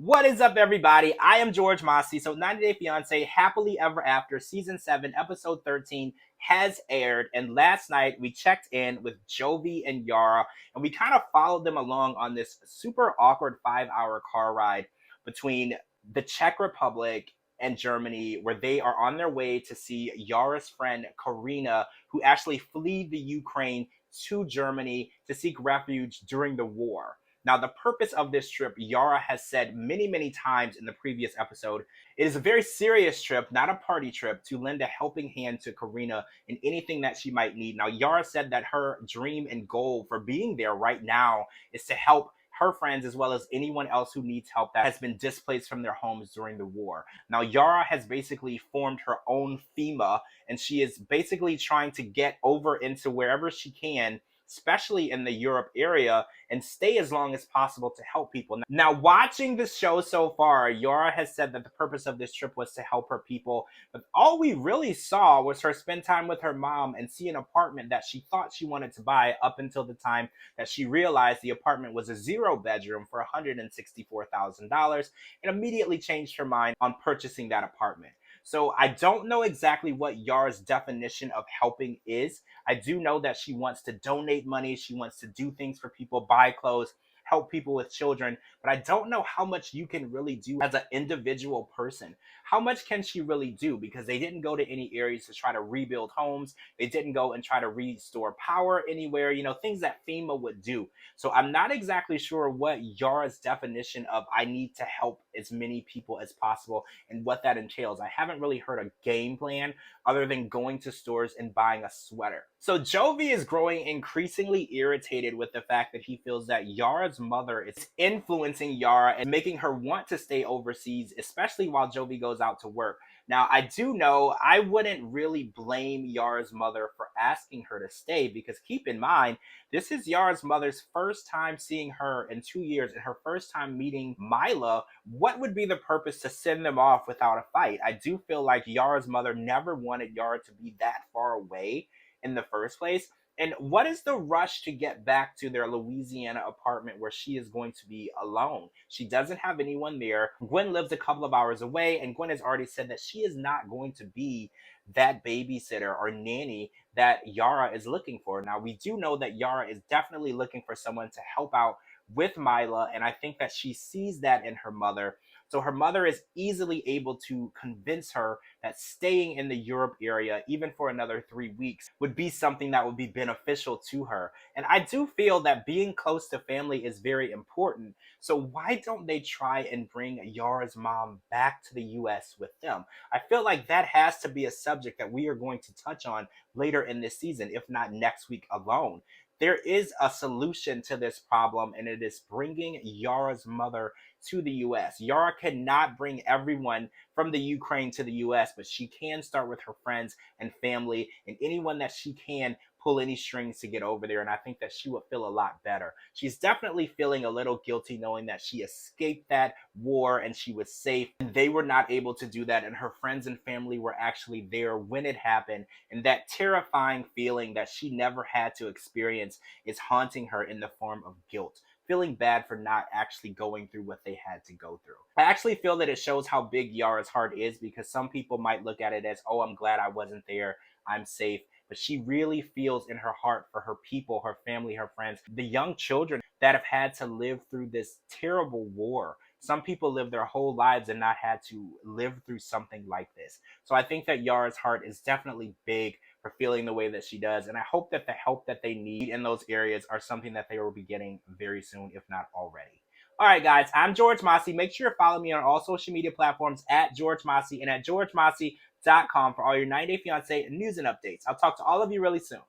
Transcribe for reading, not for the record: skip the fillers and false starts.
What is up, everybody? I am George Mossey. So, 90 Day Fiancé Happily Ever After Season 7, Episode 13 has aired. And last night we checked in with Jovi and Yara, and we kind of followed them along on this super awkward 5-hour car ride between the Czech Republic and Germany, where they are on their way to see Yara's friend Karina, who actually fled the Ukraine to Germany to seek refuge during the war. Now, the purpose of this trip, Yara has said many, many times in the previous episode, it is a very serious trip, not a party trip, to lend a helping hand to Karina in anything that she might need. Now, Yara said that her dream and goal for being there right now is to help her friends as well as anyone else who needs help that has been displaced from their homes during the war. Now, Yara has basically formed her own FEMA, and she is basically trying to get over into wherever she can, especially in the Europe area, and stay as long as possible to help people. Now, watching the show so far, Yara has said that the purpose of this trip was to help her people, but all we really saw was her spend time with her mom and see an apartment that she thought she wanted to buy up until the time that she realized the apartment was a 0 bedroom for $164,000 and immediately changed her mind on purchasing that apartment. So I don't know exactly what Yara's definition of helping is. I do know that she wants to donate money, she wants to do things for people, buy clothes, help people with children, but I don't know how much you can really do as an individual person. How much can she really do? Because they didn't go to any areas to try to rebuild homes. They didn't go and try to restore power anywhere, things that FEMA would do. So I'm not exactly sure what Yara's definition of I need to help as many people as possible and what that entails. I haven't really heard a game plan other than going to stores and buying a sweater. So Jovi is growing increasingly irritated with the fact that he feels that Yara's mother is influencing Yara and making her want to stay overseas, especially while Jovi goes out to work. Now, I do know I wouldn't really blame Yara's mother for asking her to stay, because keep in mind, this is Yara's mother's first time seeing her in 2 years and her first time meeting Mila. What would be the purpose to send them off without a fight? I do feel like Yara's mother never wanted Yara to be that far away in the first place. And what is the rush to get back to their Louisiana apartment where she is going to be alone? She doesn't have anyone there. Gwen lives a couple of hours away, and Gwen has already said that she is not going to be that babysitter or nanny that Yara is looking for. Now, we do know that Yara is definitely looking for someone to help out with Mila, and I think that she sees that in her mother. So her mother is easily able to convince her that staying in the Europe area, even for another 3 weeks, would be something that would be beneficial to her. And I do feel that being close to family is very important. So why don't they try and bring Yara's mom back to the US with them? I feel like that has to be a subject that we are going to touch on later in this season, if not next week alone. There is a solution to this problem, and it is bringing Yara's mother to the US. Yara cannot bring everyone from the Ukraine to the US, but she can start with her friends and family and anyone that she can pull any strings to get over there. And I think that she would feel a lot better. She's definitely feeling a little guilty knowing that she escaped that war and she was safe. And they were not able to do that. And her friends and family were actually there when it happened. And that terrifying feeling that she never had to experience is haunting her in the form of guilt, feeling bad for not actually going through what they had to go through. I actually feel that it shows how big Yara's heart is, because some people might look at it as, oh, I'm glad I wasn't there, I'm safe. But she really feels in her heart for her people, her family, her friends, the young children that have had to live through this terrible war. Some people live their whole lives and not had to live through something like this. So I think that Yara's heart is definitely big for feeling the way that she does. And I hope that the help that they need in those areas are something that they will be getting very soon, if not already. All right, guys, I'm George Mossey. Make sure to follow me on all social media platforms at George Mossey and at georgemossey.com for all your 90 Day Fiancé news and updates. I'll talk to all of you really soon.